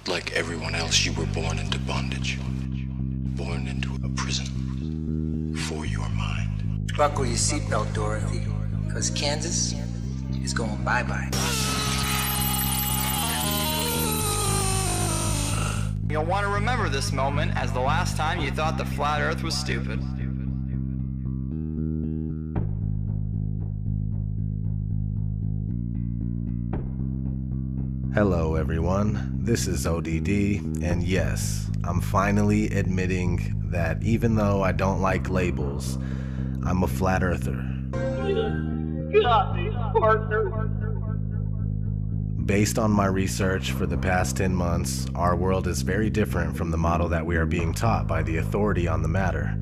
Like everyone else, you were born into bondage. Born into a prison for your mind. Buckle your seatbelt, Dorothy, because Kansas is going bye-bye. You'll want to remember this moment as the last time you thought the flat earth was stupid. Hello everyone, this is ODD, and yes, I'm finally admitting that even though I don't like labels, I'm a flat earther. Based on my research for the past 10 months, our world is very different from the model that we are being taught by the authority on the matter.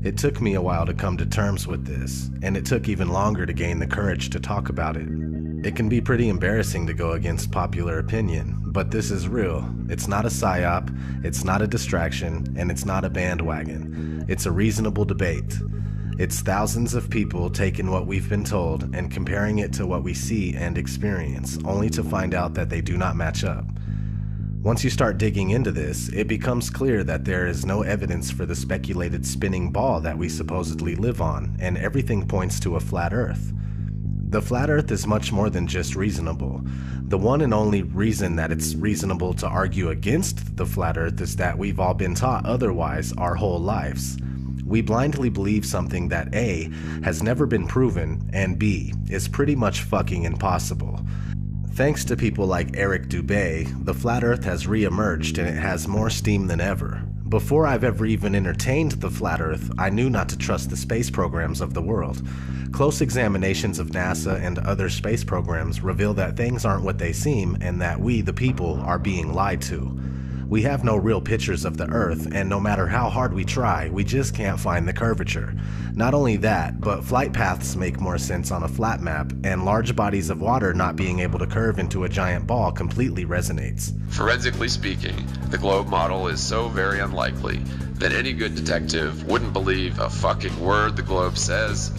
It took me a while to come to terms with this, and it took even longer to gain the courage to talk about it. It can be pretty embarrassing to go against popular opinion, but this is real. It's not a psyop, it's not a distraction, and it's not a bandwagon. It's a reasonable debate. It's thousands of people taking what we've been told and comparing it to what we see and experience, only to find out that they do not match up. Once you start digging into this, it becomes clear that there is no evidence for the speculated spinning ball that we supposedly live on, and everything points to a flat Earth. The flat Earth is much more than just reasonable. The one and only reason that it's reasonable to argue against the flat Earth is that we've all been taught otherwise our whole lives. We blindly believe something that A, has never been proven, and B, is pretty much fucking impossible. Thanks to people like Eric Dubay, the flat Earth has re-emerged and it has more steam than ever. Before I've ever even entertained the flat Earth, I knew not to trust the space programs of the world. Close examinations of NASA and other space programs reveal that things aren't what they seem and that we, the people, are being lied to. We have no real pictures of the Earth, and no matter how hard we try, we just can't find the curvature. Not only that, but flight paths make more sense on a flat map, and large bodies of water not being able to curve into a giant ball completely resonates. Forensically speaking, the globe model is so very unlikely that any good detective wouldn't believe a fucking word the globe says.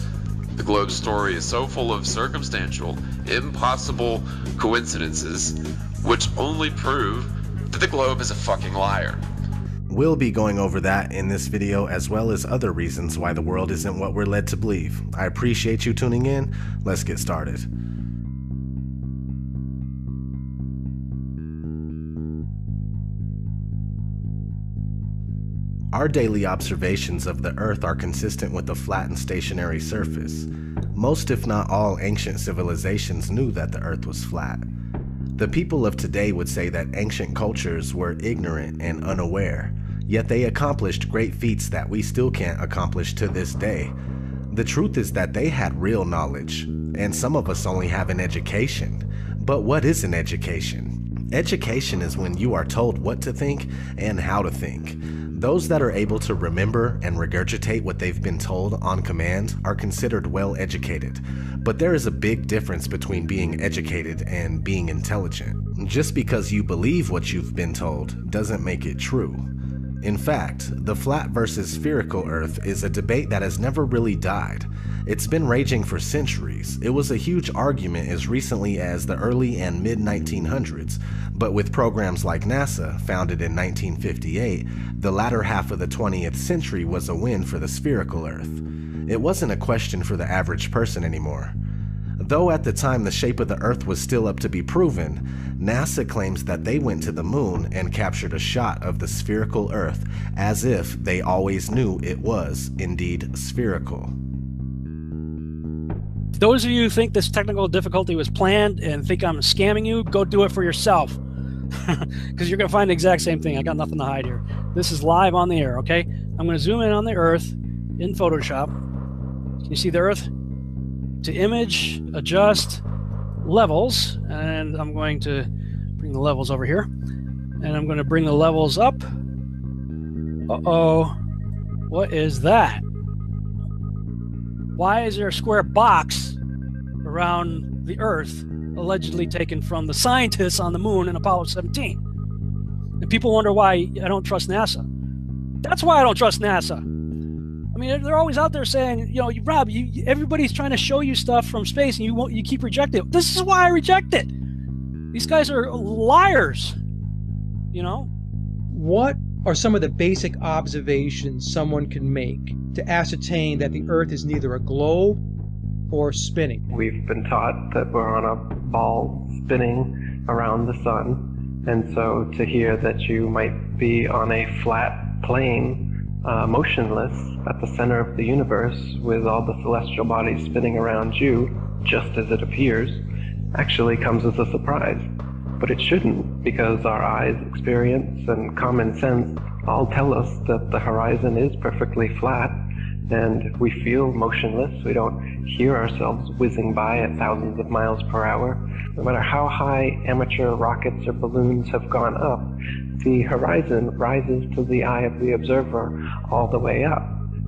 The globe's story is so full of circumstantial, impossible coincidences, which only prove that the globe is a fucking liar. We'll be going over that in this video, as well as other reasons why the world isn't what we're led to believe. I appreciate you tuning in. Let's get started. Our daily observations of the Earth are consistent with a flat and stationary surface. Most, if not all, ancient civilizations knew that the Earth was flat. The people of today would say that ancient cultures were ignorant and unaware, yet they accomplished great feats that we still can't accomplish to this day. The truth is that they had real knowledge, and some of us only have an education. But what is an education? Education is when you are told what to think and how to think. Those that are able to remember and regurgitate what they've been told on command are considered well educated. But there is a big difference between being educated and being intelligent. Just because you believe what you've been told doesn't make it true. In fact, the flat versus spherical Earth is a debate that has never really died. It's been raging for centuries. It was a huge argument as recently as the early and mid-1900s, but with programs like NASA, founded in 1958, the latter half of the 20th century was a win for the spherical Earth. It wasn't a question for the average person anymore. Though at the time the shape of the Earth was still up to be proven, NASA claims that they went to the moon and captured a shot of the spherical Earth as if they always knew it was indeed spherical. Those of you who think this technical difficulty was planned and think I'm scamming you, go do it for yourself. Because you're going to find the exact same thing. I got nothing to hide here. This is live on the air, okay? I'm going to zoom in on the Earth in Photoshop. Can you see the Earth? To image, adjust, levels, and I'm going to bring the levels over here. And I'm going to bring the levels up. Uh-oh. What is that? Why is there a square box around the Earth allegedly taken from the scientists on the moon in Apollo 17? And people wonder why I don't trust NASA. That's why I don't trust NASA. I mean, they're always out there saying, you know, Rob, everybody's trying to show you stuff from space and you keep rejecting it. This is why I reject it. These guys are liars. you know? What are some of the basic observations someone can make to ascertain that the Earth is neither a globe or spinning? We've been taught that we're on a ball spinning around the sun, and so to hear that you might be on a flat plane, motionless at the center of the universe with all the celestial bodies spinning around you, just as it appears, actually comes as a surprise. But it shouldn't, because our eyes, experience, and common sense all tell us that the horizon is perfectly flat, and we feel motionless. We don't hear ourselves whizzing by at thousands of miles per hour. No matter how high amateur rockets or balloons have gone up, the horizon rises to the eye of the observer all the way up,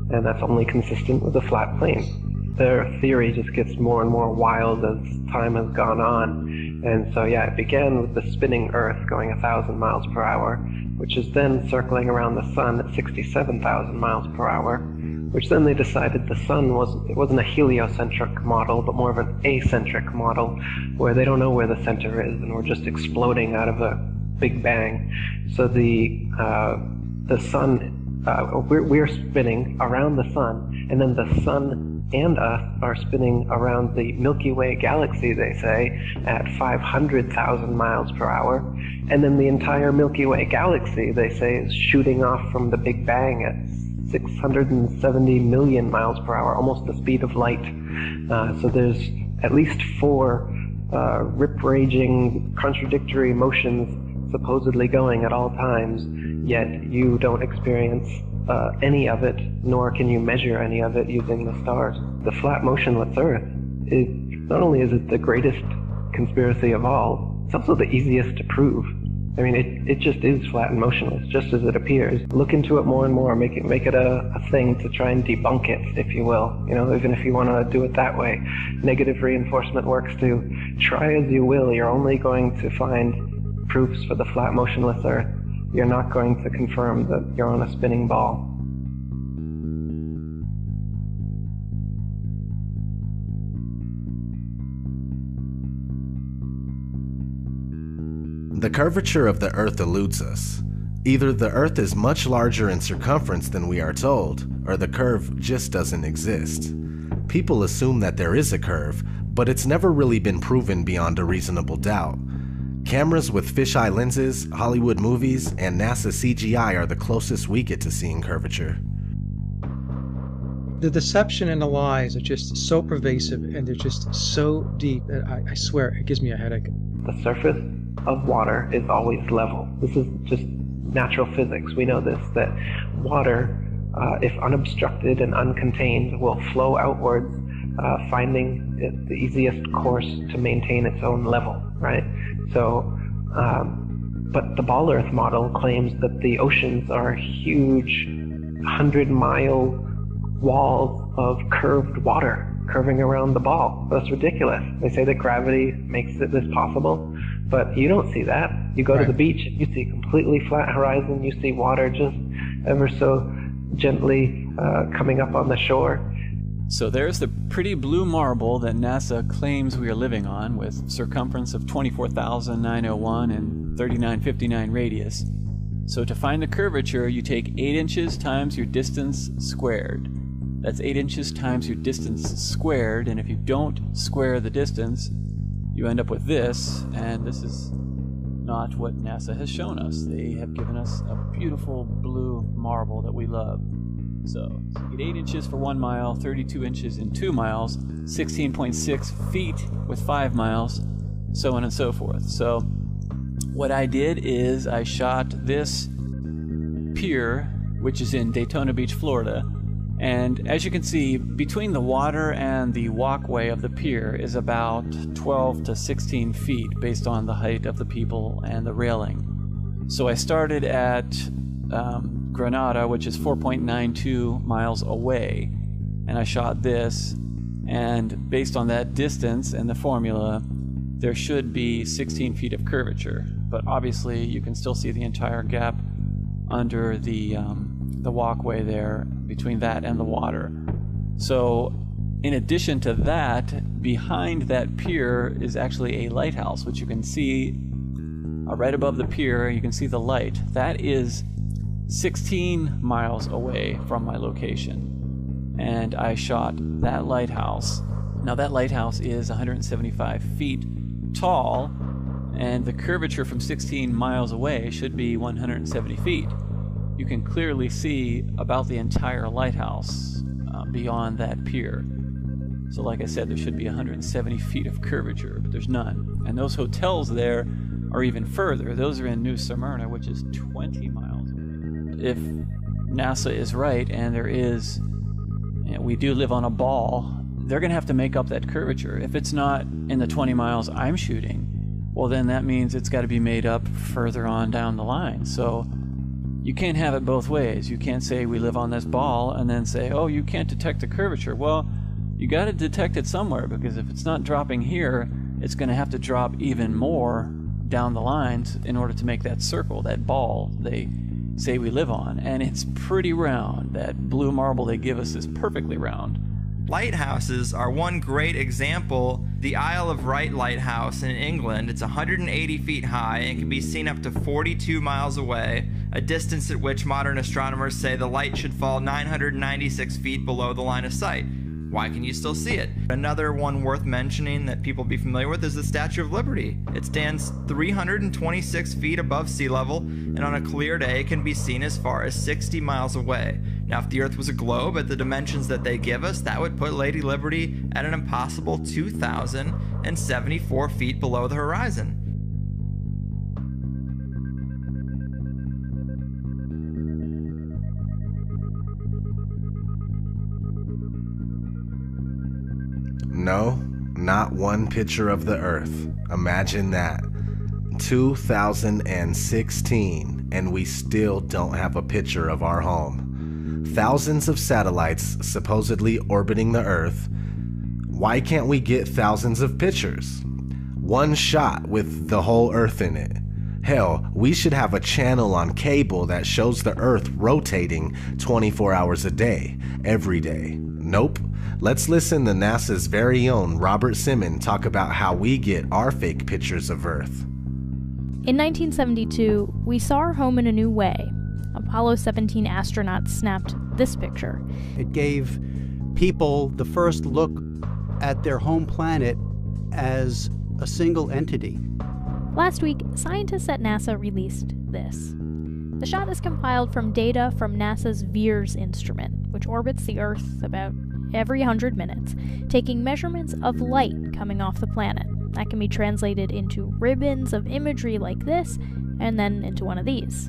and that's only consistent with a flat plane. Their theory just gets more and more wild as time has gone on. And so, yeah, it began with the spinning Earth going 1,000 miles per hour, which is then circling around the sun at 67,000 miles per hour, which then they decided the sun wasn't a heliocentric model, but more of an acentric model, where they don't know where the center is, and we're just exploding out of a big bang. So the sun, we're spinning around the sun, and then the sun and us are spinning around the Milky Way galaxy, they say, at 500,000 miles per hour. And then the entire Milky Way galaxy, they say, is shooting off from the Big Bang at 670 million miles per hour, almost the speed of light. So there's at least 4 rip-raging, contradictory motions supposedly going at all times, yet you don't experience any of it, nor can you measure any of it using the stars. The flat motionless Earth, not only is it the greatest conspiracy of all, it's also the easiest to prove. I mean, it just is flat and motionless, just as it appears. Look into it more and more, make it a thing to try and debunk it, if you will. You know, even if you want to do it that way. Negative reinforcement works too. Try as you will, you're only going to find proofs for the flat motionless Earth. You're not going to confirm that you're on a spinning ball. The curvature of the Earth eludes us. Either the Earth is much larger in circumference than we are told, or the curve just doesn't exist. People assume that there is a curve, but it's never really been proven beyond a reasonable doubt. Cameras with fisheye lenses, Hollywood movies, and NASA CGI are the closest we get to seeing curvature. The deception and the lies are just so pervasive, and they're just so deep that I swear it gives me a headache. The surface of water is always level. This is just natural physics. We know this, that water, if unobstructed and uncontained, will flow outwards, finding it the easiest course to maintain its own level, right? So, but the Ball Earth model claims that the oceans are huge 100-mile walls of curved water curving around the ball. That's ridiculous. They say that gravity makes this possible, but you don't see that. You go to the beach, you see a completely flat horizon, you see water just ever so gently coming up on the shore. So there's the pretty blue marble that NASA claims we are living on, with circumference of 24,901 and 3959 radius. So to find the curvature, you take 8 inches times your distance squared. That's 8 inches times your distance squared, and if you don't square the distance, you end up with this, and this is not what NASA has shown us. They have given us a beautiful blue marble that we love. So you get 8 inches for 1 mile, 32 inches in 2 miles, 16.6 feet with 5 miles, so on and so forth. So what I did is I shot this pier, which is in Daytona Beach, Florida, and as you can see, between the water and the walkway of the pier is about 12 to 16 feet based on the height of the people and the railing. So I started at Granada, which is 4.92 miles away, and I shot this, and based on that distance and the formula, there should be 16 feet of curvature, but obviously you can still see the entire gap under the walkway there between that and the water. So in addition to that, behind that pier is actually a lighthouse, which you can see right above the pier, you can see the light. That is 16 miles away from my location. And I shot that lighthouse. Now that lighthouse is 175 feet tall, and the curvature from 16 miles away should be 170 feet. You can clearly see about the entire lighthouse beyond that pier. So like I said, there should be 170 feet of curvature, but there's none. And those hotels there are even further. Those are in New Smyrna, which is 20 miles. If NASA is right and there is, we do live on a ball, they're going to have to make up that curvature. If it's not in the 20 miles I'm shooting, well then that means it's got to be made up further on down the line. So you can't have it both ways. You can't say we live on this ball and then say, oh, you can't detect the curvature. Well, you got to detect it somewhere, because if it's not dropping here, it's going to have to drop even more down the lines in order to make that circle, that ball they say we live on. And it's pretty round. That blue marble they give us is perfectly round. Lighthouses are one great example. The Isle of Wight Lighthouse in England, it's 180 feet high and can be seen up to 42 miles away, a distance at which modern astronomers say the light should fall 996 feet below the line of sight. Why can you still see it? Another one worth mentioning that people be familiar with is the Statue of Liberty. It stands 326 feet above sea level, and on a clear day can be seen as far as 60 miles away. Now, if the Earth was a globe at the dimensions that they give us, that would put Lady Liberty at an impossible 2,074 feet below the horizon. No, not one picture of the Earth. Imagine that. 2016, and we still don't have a picture of our home. Thousands of satellites supposedly orbiting the Earth. Why can't we get thousands of pictures? One shot with the whole Earth in it. Hell, we should have a channel on cable that shows the Earth rotating 24 hours a day, every day. Nope. Let's listen to NASA's very own Robert Simon talk about how we get our fake pictures of Earth. In 1972, we saw our home in a new way. Apollo 17 astronauts snapped this picture. It gave people the first look at their home planet as a single entity. Last week, scientists at NASA released this. The shot is compiled from data from NASA's VEERS instrument, which orbits the Earth about every 100 minutes, taking measurements of light coming off the planet. That can be translated into ribbons of imagery like this, and then into one of these.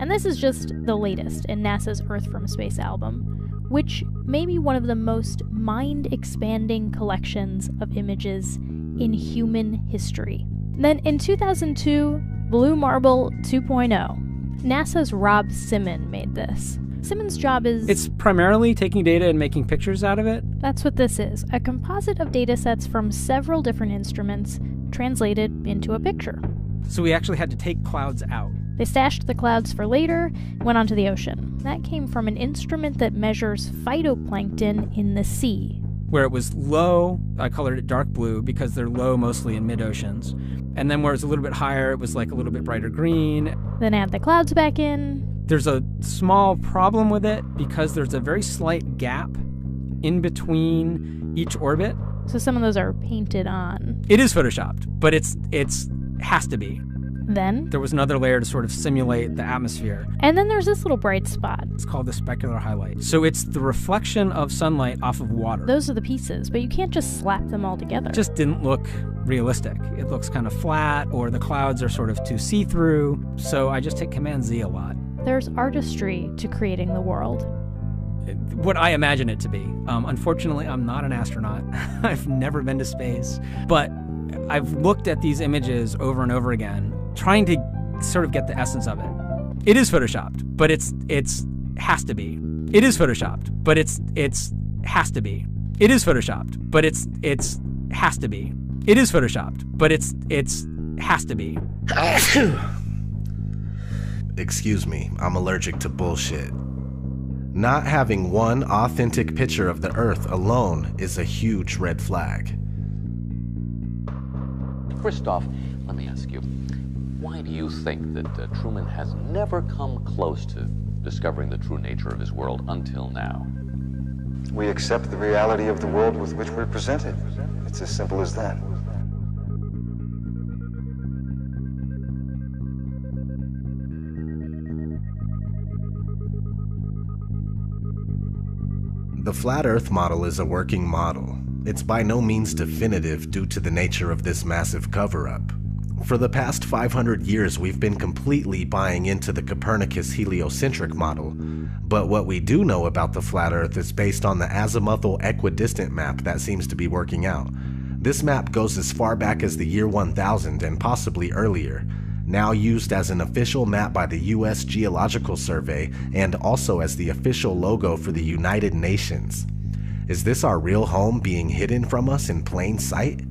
And this is just the latest in NASA's Earth from Space album, which may be one of the most mind-expanding collections of images in human history. Then in 2002, Blue Marble 2.0, NASA's Rob Simon made this. Simon's job is... It's primarily taking data and making pictures out of it. That's what this is, a composite of data sets from several different instruments translated into a picture. So we actually had to take clouds out. They stashed the clouds for later, went onto the ocean. That came from an instrument that measures phytoplankton in the sea. Where it was low, I colored it dark blue because they're low mostly in mid-oceans. And then where it's a little bit higher, it was like a little bit brighter green. Then add the clouds back in. There's a small problem with it because there's a very slight gap in between each orbit. So some of those are painted on. It is photoshopped, but it's has to be. Then there was another layer to sort of simulate the atmosphere. And then there's this little bright spot. It's called the specular highlight. So it's the reflection of sunlight off of water. Those are the pieces, but you can't just slap them all together. It just didn't look realistic. It looks kind of flat, or the clouds are sort of too see-through. So I just hit Command-Z a lot. There's artistry to creating the world. What I imagine it to be. Unfortunately, I'm not an astronaut. I've never been to space. But I've looked at these images over and over again, trying to sort of get the essence of it. It is photoshopped, but it's has to be. It is photoshopped, but it's has to be. It is photoshopped, but it's has to be. It is photoshopped, but it's has to be. Excuse me, I'm allergic to bullshit. Not having one authentic picture of the Earth alone is a huge red flag. Christoph, let me ask you, Why do you think that Truman has never come close to discovering the true nature of his world until now? We accept the reality of the world with which we're presented. It's as simple as that. The flat Earth model is a working model. It's by no means definitive due to the nature of this massive cover-up. For the past 500 years, we've been completely buying into the Copernicus heliocentric model, but what we do know about the flat Earth is based on the azimuthal equidistant map that seems to be working out. This map goes as far back as the year 1000 and possibly earlier, now used as an official map by the U.S. Geological Survey and also as the official logo for the United Nations. Is this our real home being hidden from us in plain sight?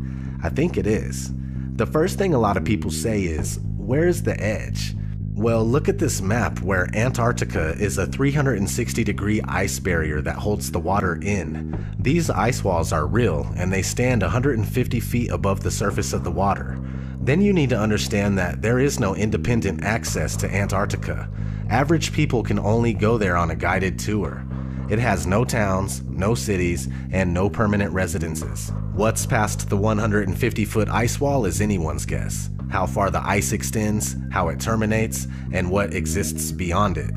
I think it is. The first thing a lot of people say is, where's the edge? Well, look at this map where Antarctica is a 360-degree ice barrier that holds the water in. These ice walls are real, and they stand 150 feet above the surface of the water. Then you need to understand that there is no independent access to Antarctica. Average people can only go there on a guided tour. It has no towns, no cities, and no permanent residences. What's past the 150-foot ice wall is anyone's guess. How far the ice extends, how it terminates, and what exists beyond it.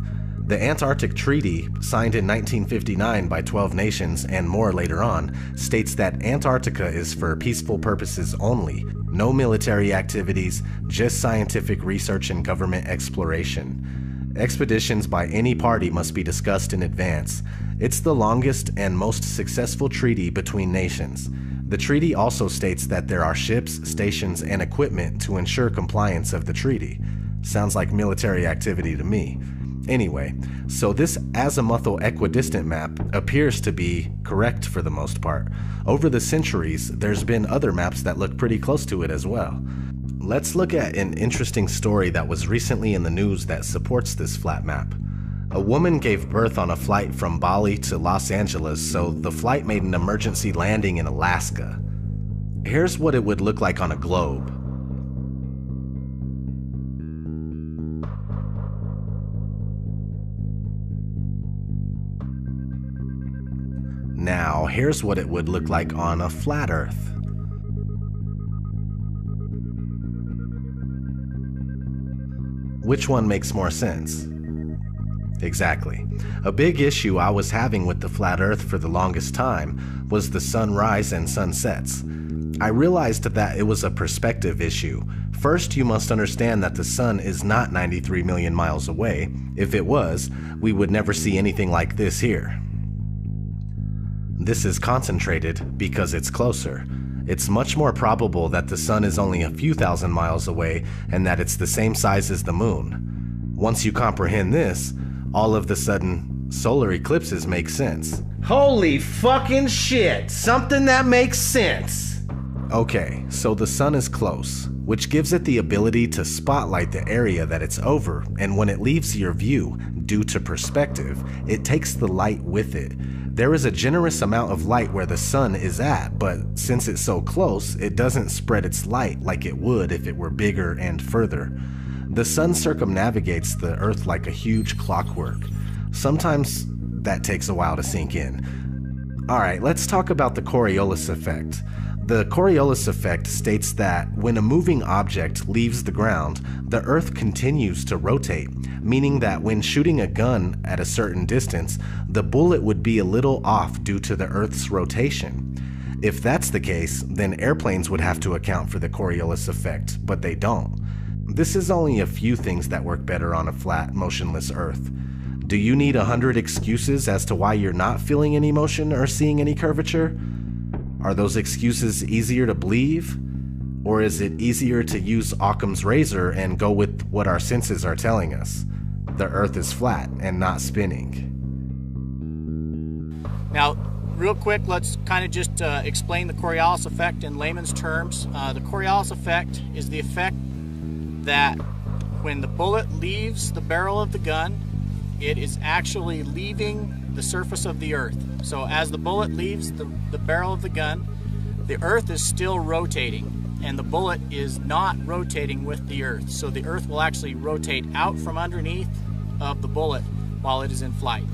The Antarctic Treaty, signed in 1959 by 12 nations and more later on, states that Antarctica is for peaceful purposes only. No military activities, just scientific research and government exploration. Expeditions by any party must be discussed in advance. It's the longest and most successful treaty between nations. The treaty also states that there are ships, stations, and equipment to ensure compliance of the treaty. Sounds like military activity to me. Anyway, so this azimuthal equidistant map appears to be correct for the most part. Over the centuries, there's been other maps that look pretty close to it as well. Let's look at an interesting story that was recently in the news that supports this flat map. A woman gave birth on a flight from Bali to Los Angeles, so the flight made an emergency landing in Alaska. Here's what it would look like on a globe. Now, here's what it would look like on a flat Earth. Which one makes more sense? Exactly. A big issue I was having with the flat Earth for the longest time was the sunrise and sunsets. I realized that it was a perspective issue. First, you must understand that the sun is not 93 million miles away. If it was, we would never see anything like this here. This is concentrated because it's closer. It's much more probable that the sun is only a few thousand miles away and that it's the same size as the moon. Once you comprehend this, all of the sudden, solar eclipses make sense. Holy fucking shit! Something that makes sense! Okay, so the sun is close, which gives it the ability to spotlight the area that it's over, and when it leaves your view, due to perspective, it takes the light with it. There is a generous amount of light where the sun is at, but since it's so close, it doesn't spread its light like it would if it were bigger and further. The sun circumnavigates the Earth like a huge clockwork. Sometimes that takes a while to sink in. Alright, let's talk about the Coriolis effect. The Coriolis effect states that when a moving object leaves the ground, the Earth continues to rotate, meaning that when shooting a gun at a certain distance, the bullet would be a little off due to the Earth's rotation. If that's the case, then airplanes would have to account for the Coriolis effect, but they don't. This is only a few things that work better on a flat, motionless Earth. Do you need 100 excuses as to why you're not feeling any motion or seeing any curvature? Are those excuses easier to believe? Or is it easier to use Occam's razor and go with what our senses are telling us? The Earth is flat and not spinning. Now, real quick, let's kind of just explain the Coriolis effect in layman's terms. The Coriolis effect is the effect that when the bullet leaves the barrel of the gun, it is actually leaving the surface of the Earth. So as the bullet leaves the barrel of the gun, the Earth is still rotating. and the bullet is not rotating with the Earth. So the Earth will actually rotate out from underneath of the bullet while it is in flight.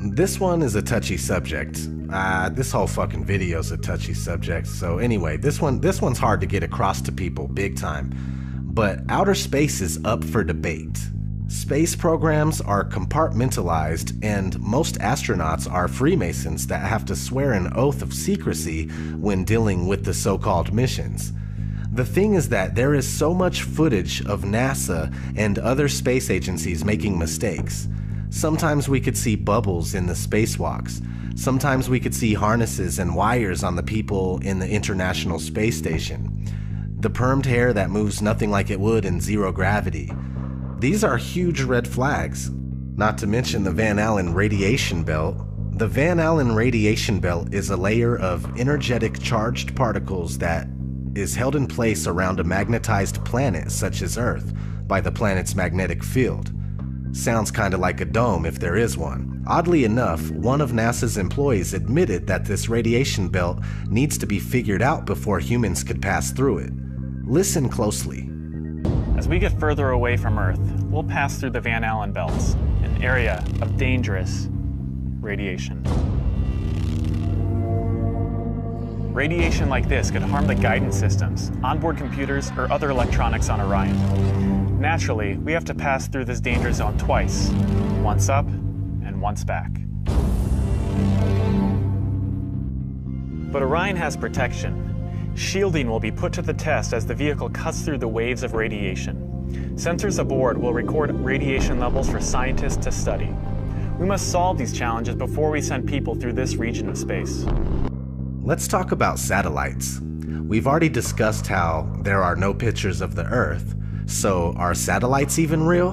This one is a touchy subject. This whole fucking video is a touchy subject. So anyway, this one's hard to get across to people big time. But outer space is up for debate. Space programs are compartmentalized, and most astronauts are Freemasons that have to swear an oath of secrecy when dealing with the so-called missions. The thing is that there is so much footage of NASA and other space agencies making mistakes. Sometimes we could see bubbles in the spacewalks. Sometimes we could see harnesses and wires on the people in the International Space Station. The permed hair that moves nothing like it would in zero gravity. These are huge red flags. Not to mention the Van Allen radiation belt. The Van Allen radiation belt is a layer of energetic charged particles that is held in place around a magnetized planet such as Earth by the planet's magnetic field. Sounds kinda like a dome if there is one. Oddly enough, one of NASA's employees admitted that this radiation belt needs to be figured out before humans could pass through it. Listen closely. As we get further away from Earth, we'll pass through the Van Allen belts, an area of dangerous radiation. Radiation like this could harm the guidance systems, onboard computers, or other electronics on Orion. Naturally, we have to pass through this danger zone twice, once up and once back. But Orion has protection. Shielding will be put to the test as the vehicle cuts through the waves of radiation. Sensors aboard will record radiation levels for scientists to study. We must solve these challenges before we send people through this region of space. Let's talk about satellites. We've already discussed how there are no pictures of the Earth. So, are satellites even real?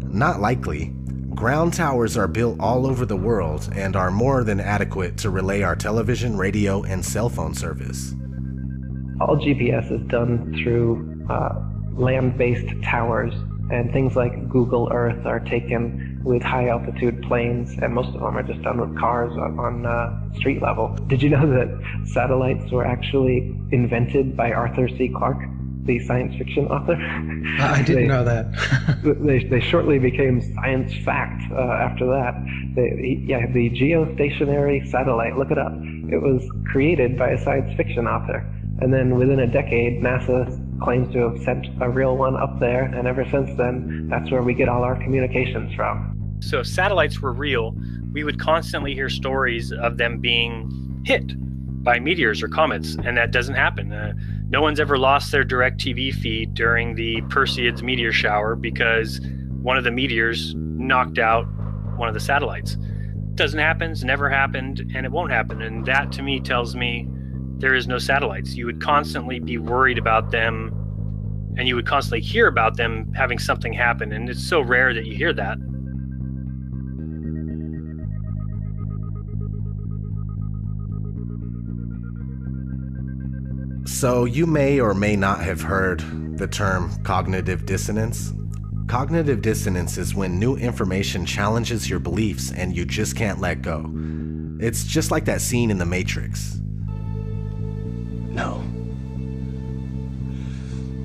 Not likely. Ground towers are built all over the world and are more than adequate to relay our television, radio, and cell phone service. All GPS is done through land-based towers, and things like Google Earth are taken with high-altitude planes, and most of them are just done with cars on street level. Did you know that satellites were actually invented by Arthur C. Clarke, the science fiction author? I didn't know that. they shortly became science fact after that. The geostationary satellite, look it up. It was created by a science fiction author. And then within a decade, NASA claims to have sent a real one up there, and ever since then, that's where we get all our communications from. So if satellites were real, we would constantly hear stories of them being hit by meteors or comets, and that doesn't happen. No one's ever lost their DirecTV feed during the Perseids meteor shower because one of the meteors knocked out one of the satellites. It doesn't happen, it's never happened, and it won't happen. And that to me tells me there is no satellites. You would constantly be worried about them, and you would constantly hear about them having something happen, and it's so rare that you hear that. So you may or may not have heard the term cognitive dissonance. Cognitive dissonance is when new information challenges your beliefs and you just can't let go. It's just like that scene in The Matrix. No.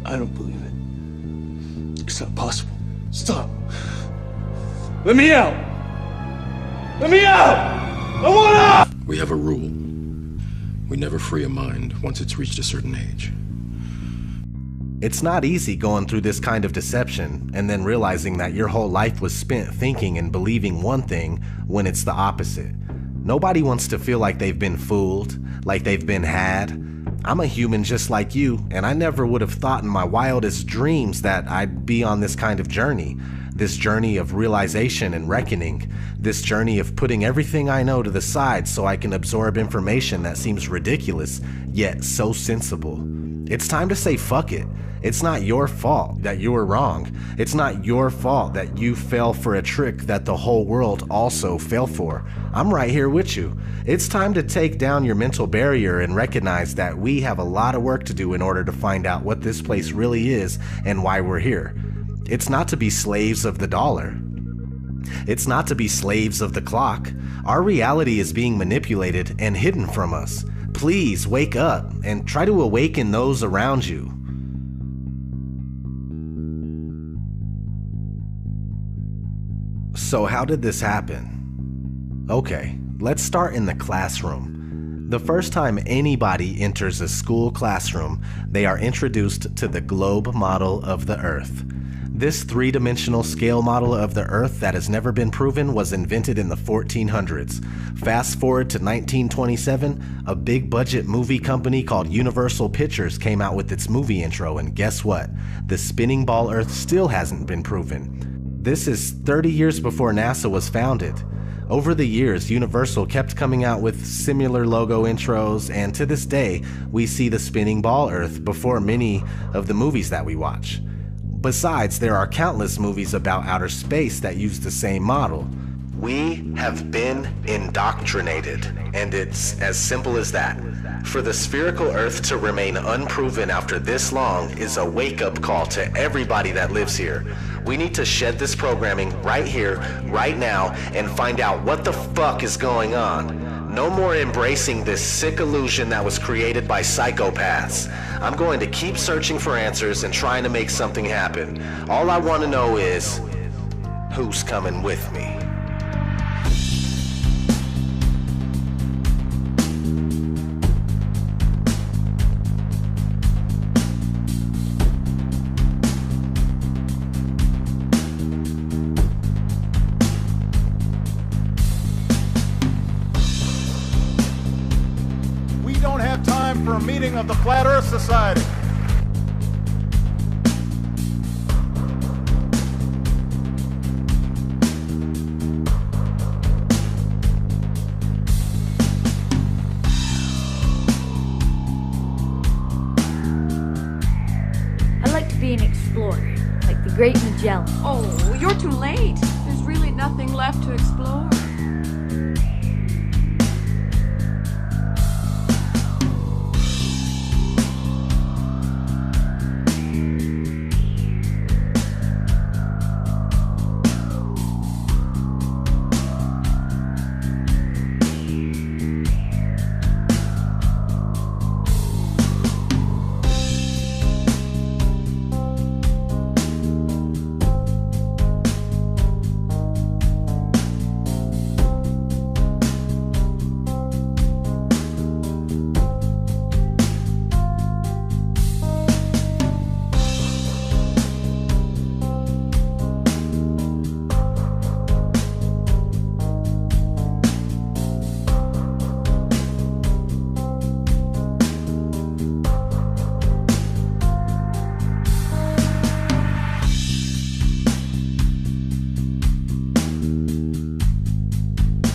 I don't believe it. It's not possible. Stop. Let me out! Let me out! I want out! We have a rule. We never free a mind once it's reached a certain age. It's not easy going through this kind of deception and then realizing that your whole life was spent thinking and believing one thing when it's the opposite. Nobody wants to feel like they've been fooled, like they've been had. I'm a human just like you, and I never would have thought in my wildest dreams that I'd be on this kind of journey. This journey of realization and reckoning. This journey of putting everything I know to the side so I can absorb information that seems ridiculous, yet so sensible. It's time to say fuck it. It's not your fault that you were wrong. It's not your fault that you fell for a trick that the whole world also fell for. I'm right here with you. It's time to take down your mental barrier and recognize that we have a lot of work to do in order to find out what this place really is and why we're here. It's not to be slaves of the dollar. It's not to be slaves of the clock. Our reality is being manipulated and hidden from us. Please wake up and try to awaken those around you. So how did this happen? Okay, let's start in the classroom. The first time anybody enters a school classroom, they are introduced to the globe model of the Earth. This three-dimensional scale model of the Earth that has never been proven was invented in the 1400s. Fast forward to 1927, a big-budget movie company called Universal Pictures came out with its movie intro, and guess what? The spinning ball Earth still hasn't been proven. This is 30 years before NASA was founded. Over the years, Universal kept coming out with similar logo intros, and to this day, we see the spinning ball Earth before many of the movies that we watch. Besides, there are countless movies about outer space that use the same model. We have been indoctrinated, and it's as simple as that. For the spherical Earth to remain unproven after this long is a wake-up call to everybody that lives here. We need to shed this programming right here, right now, and find out what the fuck is going on. No more embracing this sick illusion that was created by psychopaths. I'm going to keep searching for answers and trying to make something happen. All I want to know is, who's coming with me? For a meeting of the Flat Earth Society. I'd like to be an explorer, like the Great Magellan. Oh, you're too late. There's really nothing left to explore.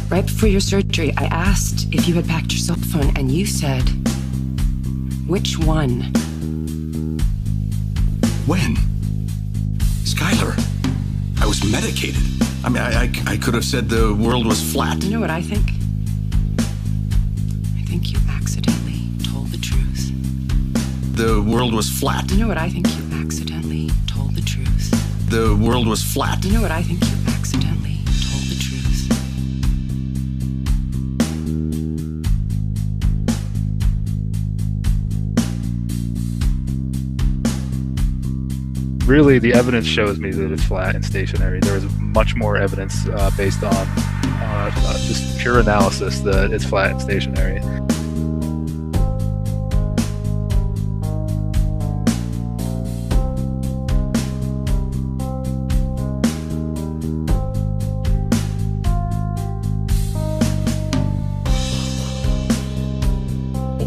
Right before your surgery, I asked if you had packed your cell phone, and you said, which one? When? Skylar, I was medicated. I mean, I could have said the world was flat. You know what I think? I think you accidentally told the truth. The world was flat. You know what I think? You accidentally told the truth. The world was flat. You know what I think? You accidentally told the truth. really the evidence shows me that it's flat and stationary. There is much more evidence based on just pure analysis that it's flat and stationary.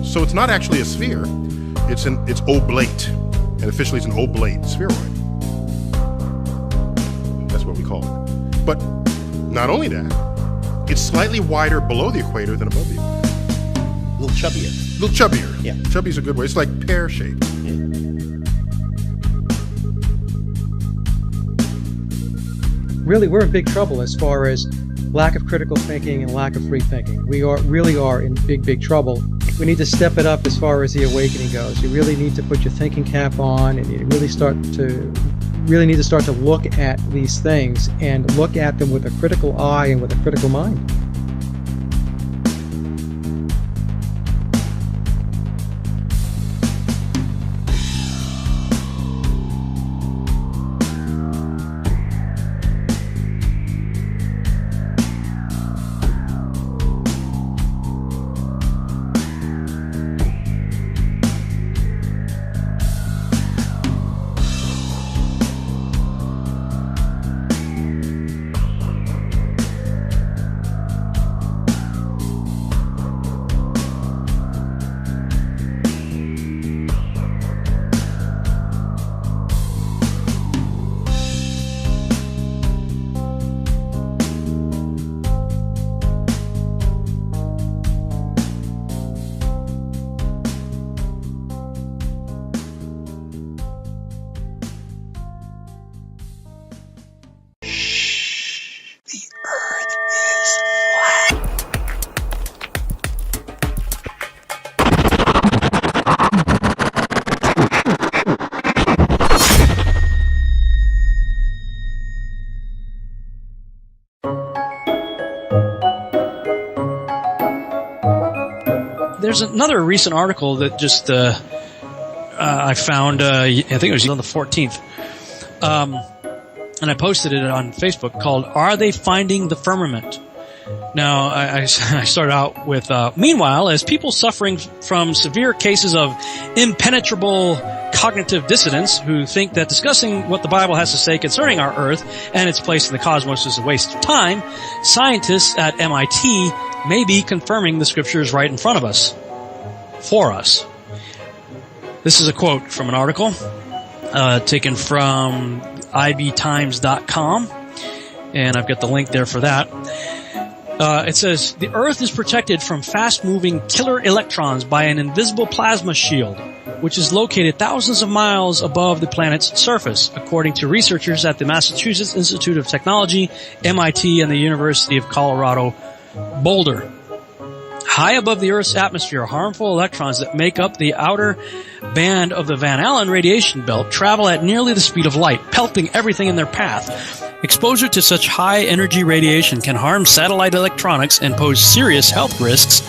So it's not actually a sphere, it's oblate, and officially it's an oblate spheroid. That's what we call it. But not only that, it's slightly wider below the equator than above the equator. A little chubbier. A little chubbier. Yeah. Chubby's a good way. It's like pear-shaped. Really, we're in big trouble as far as lack of critical thinking and lack of free thinking. We really are in big trouble. We need to step it up as far as the awakening goes. You really need to put your thinking cap on, and you really need to start to look at these things and look at them with a critical eye and with a critical mind. There's another recent article that just I found, I think it was on the 14th, and I posted it on Facebook, called "Are They Finding the Firmament?" Now, I started out with, meanwhile, as people suffering from severe cases of impenetrable cognitive dissonance who think that discussing what the Bible has to say concerning our Earth and its place in the cosmos is a waste of time, scientists at MIT may be confirming the scriptures right in front of us, for us. This is a quote from an article taken from ibtimes.com, and I've got the link there for that. It says, the Earth is protected from fast-moving killer electrons by an invisible plasma shield, which is located thousands of miles above the planet's surface, according to researchers at the Massachusetts Institute of Technology, MIT, and the University of Colorado, Boulder. High above the Earth's atmosphere, harmful electrons that make up the outer band of the Van Allen radiation belt travel at nearly the speed of light, pelting everything in their path. Exposure to such high-energy radiation can harm satellite electronics and pose serious health risks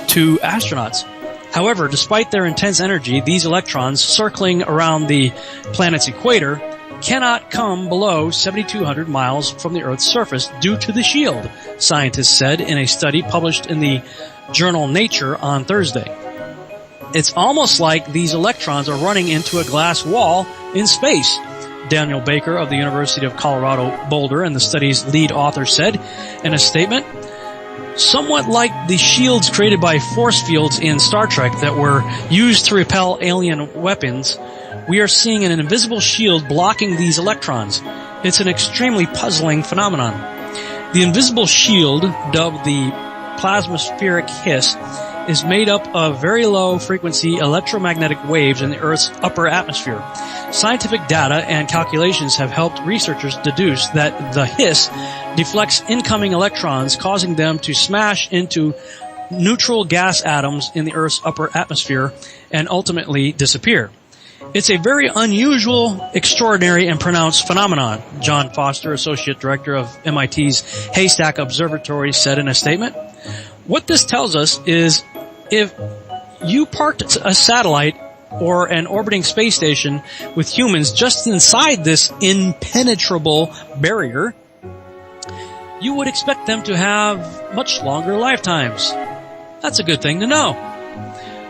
to astronauts. However, despite their intense energy, these electrons circling around the planet's equator cannot come below 7,200 miles from the Earth's surface due to the shield, scientists said in a study published in the journal Nature on Thursday. It's almost like these electrons are running into a glass wall in space, Daniel Baker of the University of Colorado Boulder and the study's lead author said in a statement. Somewhat like the shields created by force fields in Star Trek that were used to repel alien weapons, we are seeing an invisible shield blocking these electrons. It's an extremely puzzling phenomenon. The invisible shield, dubbed the plasmaspheric hiss, is made up of very low-frequency electromagnetic waves in the Earth's upper atmosphere. Scientific data and calculations have helped researchers deduce that the hiss deflects incoming electrons, causing them to smash into neutral gas atoms in the Earth's upper atmosphere and ultimately disappear. It's a very unusual, extraordinary, and pronounced phenomenon, John Foster, Associate Director of MIT's Haystack Observatory, said in a statement. What this tells us is if you parked a satellite or an orbiting space station with humans just inside this impenetrable barrier, you would expect them to have much longer lifetimes. That's a good thing to know.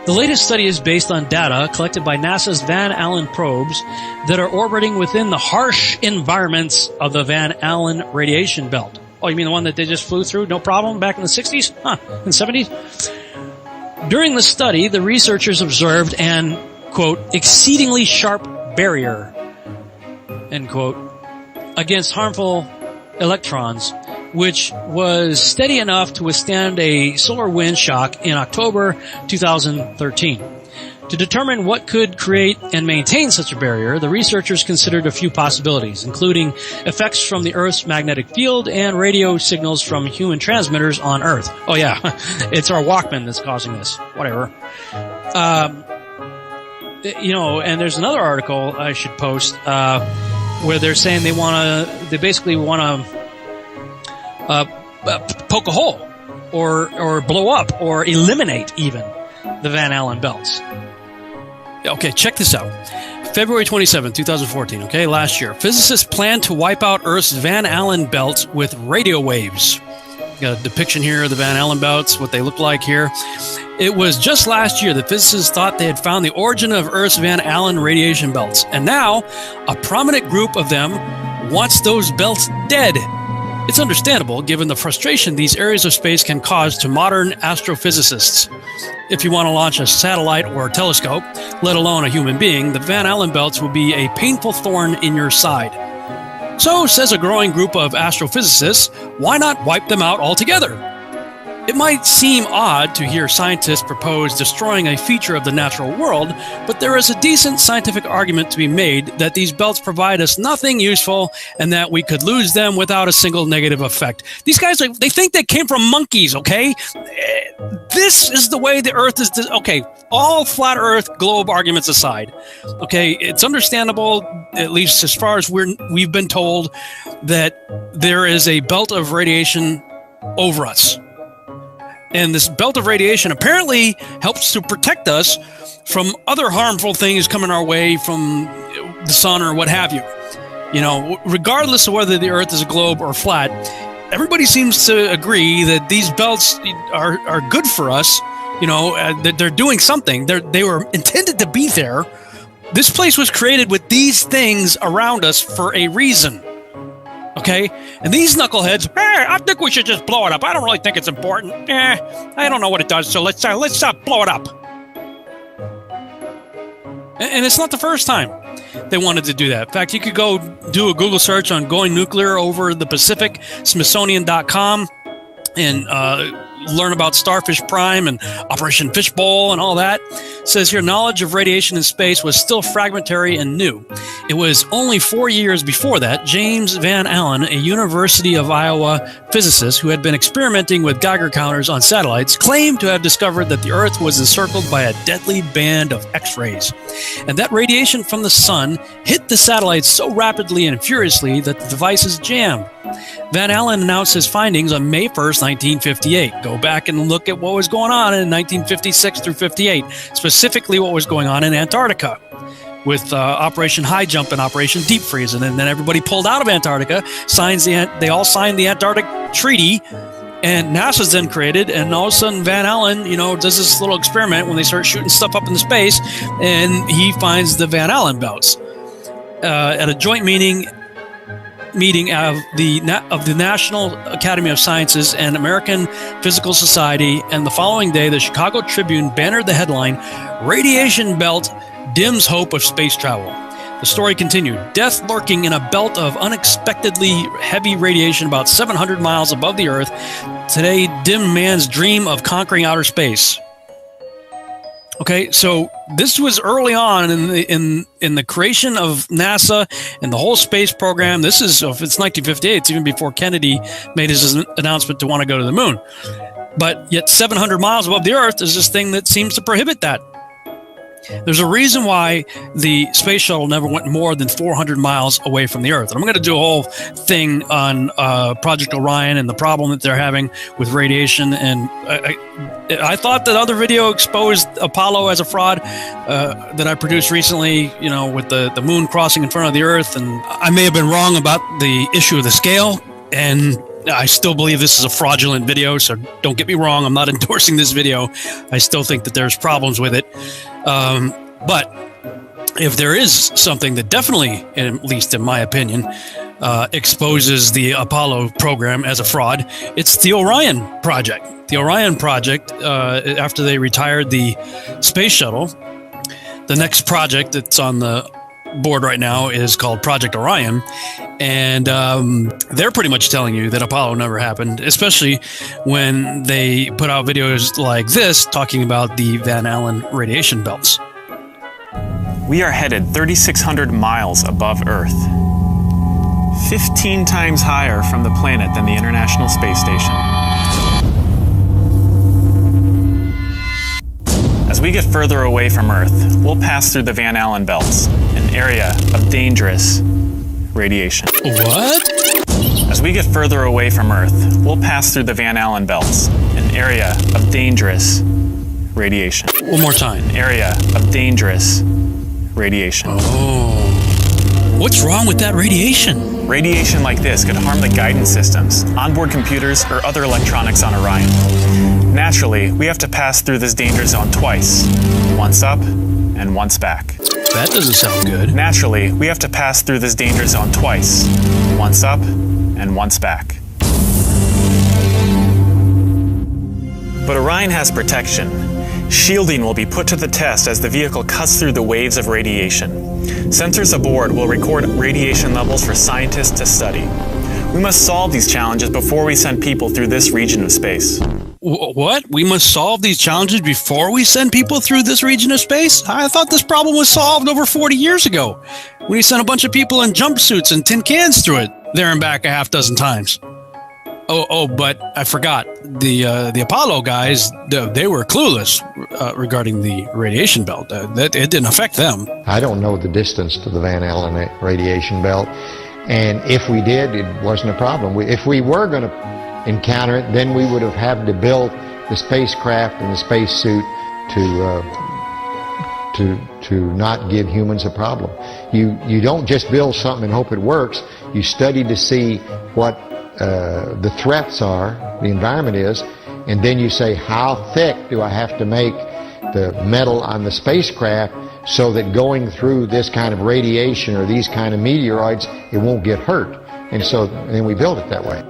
The latest study is based on data collected by NASA's Van Allen probes that are orbiting within the harsh environments of the Van Allen radiation belt. Oh, you mean the one that they just flew through, no problem, back in the 60s? In the 70s? During the study, the researchers observed an, quote, exceedingly sharp barrier, end quote, against harmful electrons, which was steady enough to withstand a solar wind shock in October 2013. To determine what could create and maintain such a barrier, the researchers considered a few possibilities, including effects from the Earth's magnetic field and radio signals from human transmitters on Earth. Oh yeah, it's our Walkman that's causing this. Whatever. And there's another article I should post where they're saying they basically want to poke a hole or blow up or eliminate even the Van Allen belts. Okay, check this out. February 27, 2014, okay, last year. Physicists plan to wipe out Earth's Van Allen belts with radio waves. Got a depiction here of the Van Allen belts, what they look like here. It was just last year that physicists thought they had found the origin of Earth's Van Allen radiation belts. And now, a prominent group of them wants those belts dead. It's understandable, given the frustration these areas of space can cause to modern astrophysicists. If you want to launch a satellite or a telescope, let alone a human being, the Van Allen belts will be a painful thorn in your side. So, says a growing group of astrophysicists, why not wipe them out altogether? It might seem odd to hear scientists propose destroying a feature of the natural world, but there is a decent scientific argument to be made that these belts provide us nothing useful and that we could lose them without a single negative effect. These guys, they think they came from monkeys, okay? This is the way the Earth is... Okay, all flat Earth globe arguments aside, okay, it's understandable, at least as far as we've been told, that there is a belt of radiation over us. And this belt of radiation apparently helps to protect us from other harmful things coming our way from the sun or what have you. You know, regardless of whether the Earth is a globe or flat, everybody seems to agree that these belts are good for us. You know, that they're doing something. They were intended to be there. This place was created with these things around us for a reason. Okay? And these knuckleheads, I think we should just blow it up. I don't really think it's important. I don't know what it does, so let's blow it up. And it's not the first time they wanted to do that. In fact, you could go do a Google search on going nuclear over the Pacific, Smithsonian.com, and learn about Starfish Prime and Operation Fishbowl and all that. It says here, knowledge of radiation in space was still fragmentary and new. It was only 4 years before that, James Van Allen, a University of Iowa physicist who had been experimenting with Geiger counters on satellites, claimed to have discovered that the Earth was encircled by a deadly band of X-rays, and that radiation from the sun hit the satellites so rapidly and furiously that the devices jammed. Van Allen announced his findings on May 1st, 1958. Go back and look at what was going on in 1956 through 58, specifically what was going on in Antarctica with Operation High Jump and Operation Deep Freeze. And then everybody pulled out of Antarctica, they all signed the Antarctic Treaty, and NASA's then created, and all of a sudden Van Allen, does this little experiment when they start shooting stuff up into space, and he finds the Van Allen belts. At a joint meeting of the National Academy of Sciences and American Physical Society, and the following day, the Chicago Tribune bannered the headline, "Radiation Belt Dims Hope of Space Travel." The story continued, "Death lurking in a belt of unexpectedly heavy radiation about 700 miles above the Earth today dim man's dream of conquering outer space." Okay, so this was early on in the creation of NASA and the whole space program. This is, if it's 1958, it's even before Kennedy made his announcement to want to go to the moon. But yet 700 miles above the Earth is this thing that seems to prohibit that. There's a reason why the space shuttle never went more than 400 miles away from the Earth. And I'm going to do a whole thing on Project Orion and the problem that they're having with radiation. And I thought that other video exposed Apollo as a fraud that I produced recently, you know, with the moon crossing in front of the Earth. And I may have been wrong about the issue of the scale. And I still believe this is a fraudulent video, so don't get me wrong. I'm not endorsing this video. I still think that there's problems with it. But if there is something that definitely, at least in my opinion, exposes the Apollo program as a fraud, it's the Orion project. The Orion project, after they retired the space shuttle, the next project that's on the board right now is called Project Orion, and they're pretty much telling you that Apollo never happened, especially when they put out videos like this talking about the Van Allen radiation belts. We are headed 3,600 miles above Earth, 15 times higher from the planet than the International Space Station. As we get further away from Earth, we'll pass through the Van Allen belts, an area of dangerous radiation. What? As we get further away from Earth, we'll pass through the Van Allen belts, an area of dangerous radiation. One more time. An area of dangerous radiation. Oh. What's wrong with that radiation? Radiation like this could harm the guidance systems, onboard computers, or other electronics on Orion. Naturally, we have to pass through this danger zone twice. Once up and once back. That doesn't sound good. Naturally, we have to pass through this danger zone twice. Once up and once back. But Orion has protection. Shielding will be put to the test as the vehicle cuts through the waves of radiation. Sensors aboard will record radiation levels for scientists to study. We must solve these challenges before we send people through this region of space. What? We must solve these challenges before we send people through this region of space? I thought this problem was solved over 40 years ago, when he sent a bunch of people in jumpsuits and tin cans through it, there and back a half dozen times. But I forgot. The Apollo guys, they were clueless regarding the radiation belt. It didn't affect them. I don't know the distance to the Van Allen radiation belt, and if we did, it wasn't a problem. If we were going to encounter it, then we would have had to build the spacecraft and the spacesuit to not give humans a problem. You don't just build something and hope it works. You study to see what the threats are, the environment is, and then you say, how thick do I have to make the metal on the spacecraft so that going through this kind of radiation or these kind of meteoroids, it won't get hurt. And then we build it that way.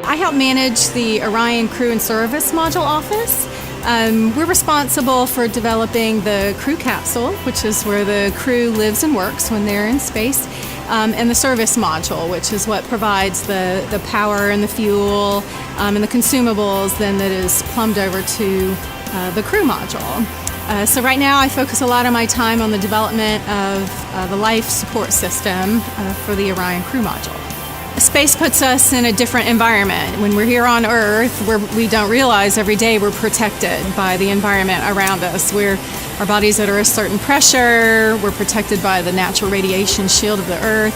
I help manage the Orion Crew and Service Module Office. We're responsible for developing the crew capsule, which is where the crew lives and works when they're in space, and the service module, which is what provides the power and the fuel and the consumables then that is plumbed over to the crew module. So right now I focus a lot of my time on the development of the life support system for the Orion Crew module. Space puts us in a different environment. When we're here on Earth, we don't realize every day we're protected by the environment around us. Our bodies are at a certain pressure, we're protected by the natural radiation shield of the Earth.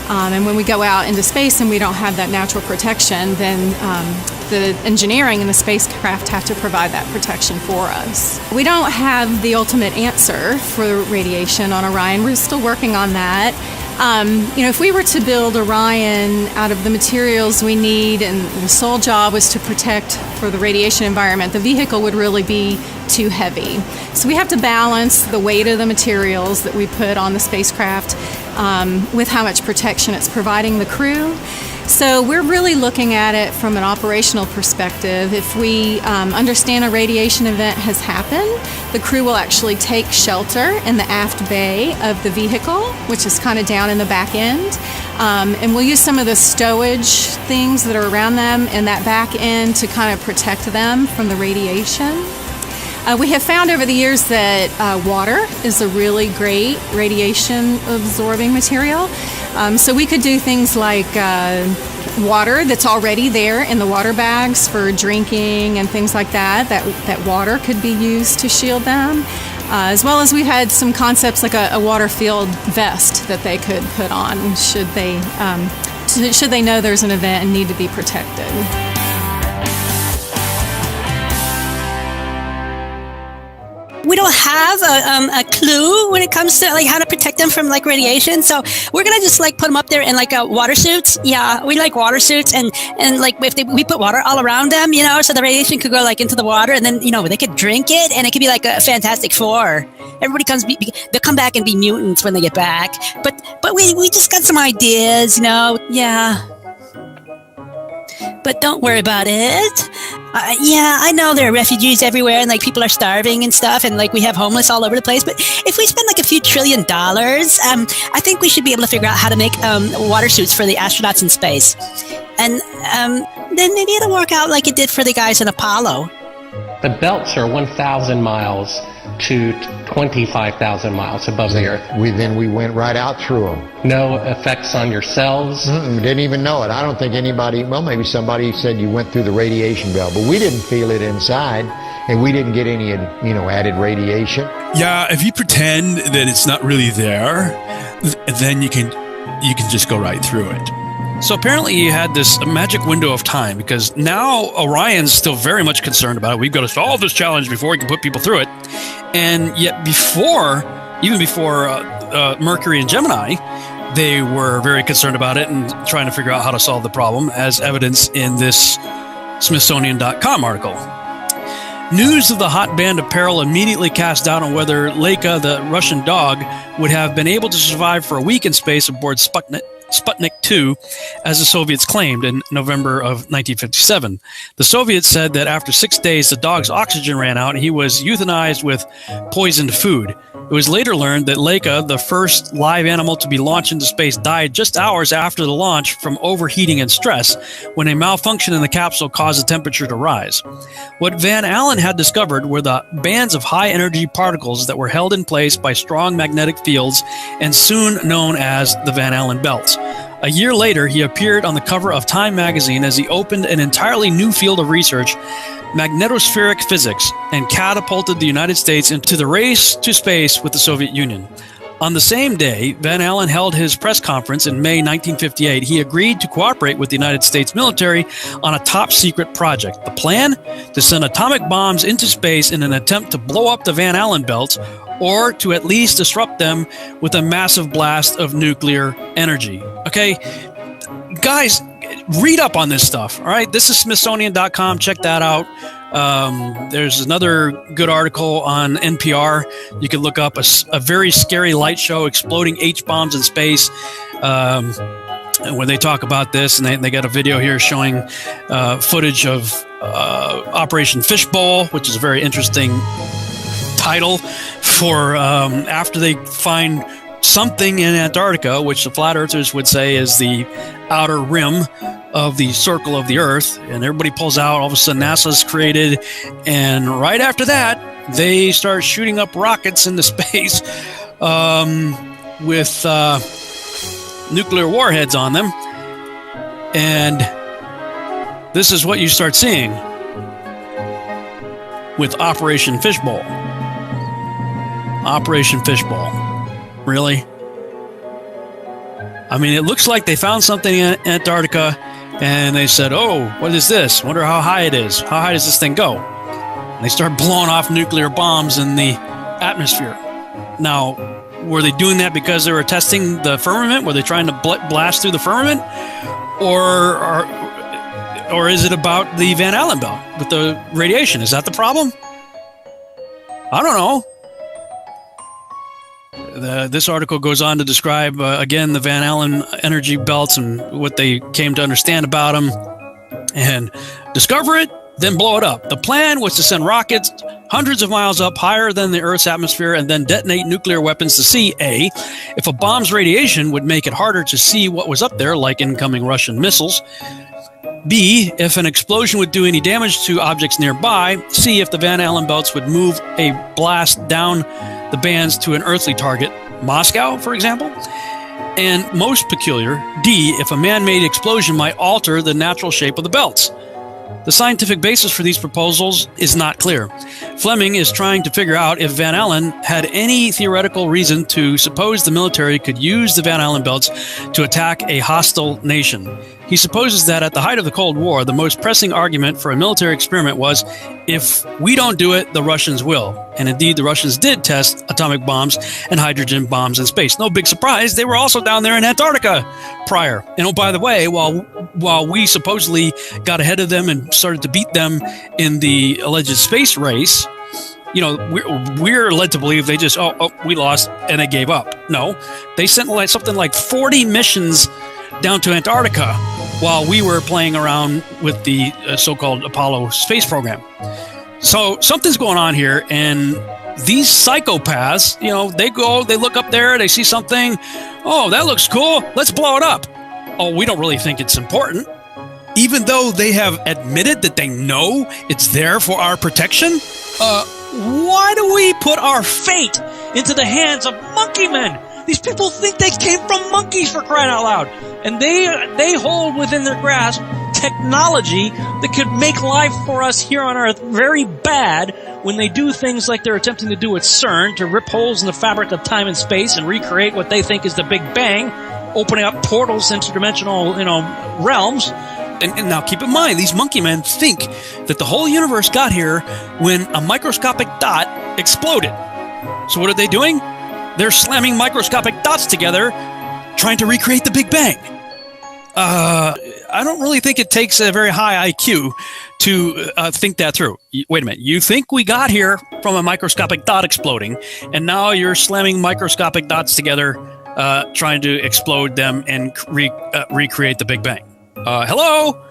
And when we go out into space and we don't have that natural protection, then the engineering and the spacecraft have to provide that protection for us. We don't have the ultimate answer for radiation on Orion. We're still working on that. If we were to build Orion out of the materials we need and the sole job was to protect for the radiation environment, the vehicle would really be too heavy. So we have to balance the weight of the materials that we put on the spacecraft with how much protection it's providing the crew. So we're really looking at it from an operational perspective. If we understand a radiation event has happened, the crew will actually take shelter in the aft bay of the vehicle, which is kind of down in the back end. And we'll use some of the stowage things that are around them in that back end to kind of protect them from the radiation. We have found over the years that water is a really great radiation absorbing material. So we could do things like water that's already there in the water bags for drinking and things like that. That water could be used to shield them. As well as we had some concepts like a water-filled vest that they could put on should they know there's an event and need to be protected. We don't have a clue when it comes to like how to protect them from like radiation, so we're gonna just like put them up there in like water suits. Yeah, we like water suits, and like we put water all around them, you know, so the radiation could go like into the water, and then you know they could drink it, and it could be like a Fantastic Four. Everybody they'll come back and be mutants when they get back. But we just got some ideas, you know. Yeah. But don't worry about it. Yeah, I know there are refugees everywhere and like people are starving and stuff, and like we have homeless all over the place. But if we spend like a few $1 trillion, I think we should be able to figure out how to make water suits for the astronauts in space. And then maybe it'll work out like it did for the guys in Apollo. The belts are 1,000 miles to 25,000 miles above the Earth. We went right out through them. No effects on your cells? Didn't even know it. I don't think anybody, well, maybe somebody said you went through the radiation belt, but we didn't feel it inside, and we didn't get any, you know, added radiation. Yeah, if you pretend that it's not really there, then you can just go right through it. So apparently you had this magic window of time, because now Orion's still very much concerned about it. We've got to solve this challenge before we can put people through it. And yet even before Mercury and Gemini, they were very concerned about it and trying to figure out how to solve the problem, as evidenced in this Smithsonian.com article. News of the hot band of peril immediately cast doubt on whether Leica, the Russian dog, would have been able to survive for a week in space aboard Sputnik 2, as the Soviets claimed in November of 1957. The Soviets said that after 6 days, the dog's oxygen ran out and he was euthanized with poisoned food. It was later learned that Leica, the first live animal to be launched into space, died just hours after the launch from overheating and stress, when a malfunction in the capsule caused the temperature to rise. What Van Allen had discovered were the bands of high-energy particles that were held in place by strong magnetic fields and soon known as the Van Allen belts. A year later, he appeared on the cover of Time magazine as he opened an entirely new field of research, magnetospheric physics, and catapulted the United States into the race to space with the Soviet Union. On the same day, Van Allen held his press conference in May 1958. He agreed to cooperate with the United States military on a top-secret project. The plan? To send atomic bombs into space in an attempt to blow up the Van Allen belts, or to at least disrupt them with a massive blast of nuclear energy. Okay, guys, read up on this stuff, all right? This is Smithsonian.com. Check that out. There's another good article on NPR. You can look up a very scary light show, exploding H-bombs in space. And when they talk about this, and they got a video here showing footage of Operation Fishbowl, which is a very interesting title for after they find something in Antarctica, which the flat earthers would say is the outer rim of the circle of the Earth, and everybody pulls out. All of a sudden NASA's created, and right after that they start shooting up rockets into space with nuclear warheads on them, and this is what you start seeing with Operation Fishbowl. Operation Fishbowl. Really? I mean, it looks like they found something in Antarctica and they said, oh, what is this? Wonder how high it is. How high does this thing go? And they start blowing off nuclear bombs in the atmosphere. Now, were they doing that because they were testing the firmament? Were they trying to blast through the firmament? Or is it about the Van Allen belt with the radiation? Is that the problem? I don't know. This article goes on to describe, again, the Van Allen energy belts and what they came to understand about them, and discover it, then blow it up. The plan was to send rockets hundreds of miles up, higher than the Earth's atmosphere, and then detonate nuclear weapons to see, A, if a bomb's radiation would make it harder to see what was up there, like incoming Russian missiles, B, if an explosion would do any damage to objects nearby, C, if the Van Allen belts would move a blast down the bands to an earthly target, Moscow, for example. And most peculiar, D, if a man-made explosion might alter the natural shape of the belts. The scientific basis for these proposals is not clear. Fleming is trying to figure out if Van Allen had any theoretical reason to suppose the military could use the Van Allen belts to attack a hostile nation. He supposes that at the height of the Cold War, the most pressing argument for a military experiment was, if we don't do it, the Russians will. And indeed, the Russians did test atomic bombs and hydrogen bombs in space. No big surprise, they were also down there in Antarctica prior. And oh, by the way, while we supposedly got ahead of them and started to beat them in the alleged space race, you know, we're led to believe they just, we lost and they gave up. No, they sent something like 40 missions down to Antarctica while we were playing around with the so-called Apollo space program. So something's going on here, and these psychopaths, you know, they look up there, they see something, oh, that looks cool, let's blow it up. Oh, we don't really think it's important. Even though they have admitted that they know it's there for our protection, why do we put our fate into the hands of monkey men? These people think they came from monkeys, for crying out loud. And they hold within their grasp technology that could make life for us here on Earth very bad when they do things like they're attempting to do at CERN, to rip holes in the fabric of time and space and recreate what they think is the Big Bang, opening up portals, interdimensional, realms. And now keep in mind, these monkey men think that the whole universe got here when a microscopic dot exploded. So what are they doing? They're slamming microscopic dots together, trying to recreate the Big Bang. I don't really think it takes a very high IQ to think that through. Wait a minute. You think we got here from a microscopic dot exploding, and now you're slamming microscopic dots together, trying to explode them and recreate the Big Bang. Hello?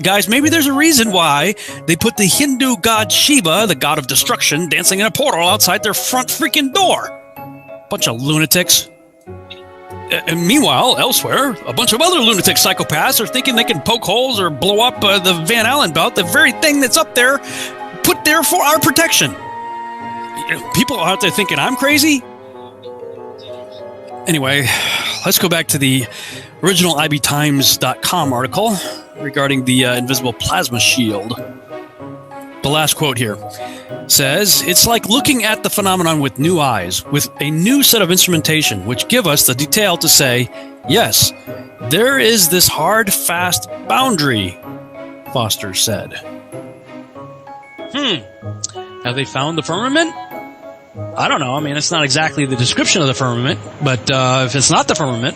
Guys, maybe there's a reason why they put the Hindu god Shiva, the god of destruction, dancing in a portal outside their front freaking door. Bunch of lunatics. And meanwhile, elsewhere, a bunch of other lunatic psychopaths are thinking they can poke holes or blow up the Van Allen belt, the very thing that's up there, put there for our protection. People out there thinking I'm crazy. Anyway, let's go back to the original ibtimes.com article regarding the invisible plasma shield. The last quote here says, it's like looking at the phenomenon with new eyes, with a new set of instrumentation, which give us the detail to say, yes, there is this hard, fast boundary, Foster said. Have they found the firmament? I don't know. I mean, it's not exactly the description of the firmament, but if it's not the firmament,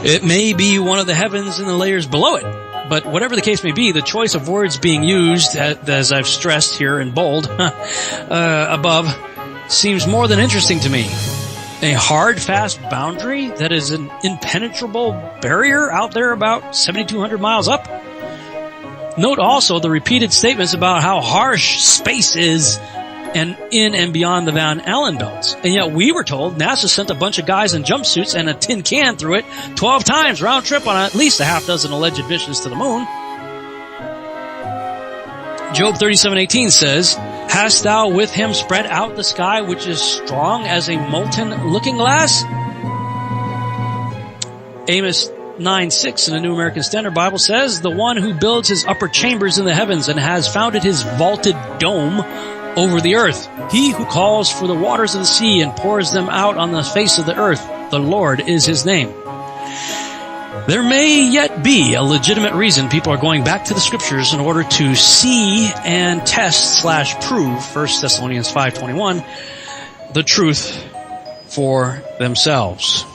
it may be one of the heavens and the layers below it. But whatever the case may be, the choice of words being used, as I've stressed here in bold above, seems more than interesting to me. A hard, fast boundary that is an impenetrable barrier out there about 7,200 miles up? Note also the repeated statements about how harsh space is and in and beyond the Van Allen belts. And yet we were told NASA sent a bunch of guys in jumpsuits and a tin can through it 12 times round trip on at least a half dozen alleged missions to the moon. Job 37:18 says, hast thou with him spread out the sky which is strong as a molten looking glass? Amos 9:6 in the New American Standard Bible says, the one who builds his upper chambers in the heavens and has founded his vaulted dome over the earth. He who calls for the waters of the sea and pours them out on the face of the earth, the Lord is his name. There may yet be a legitimate reason people are going back to the scriptures in order to see and test/prove 1 Thessalonians 5:21 the truth for themselves.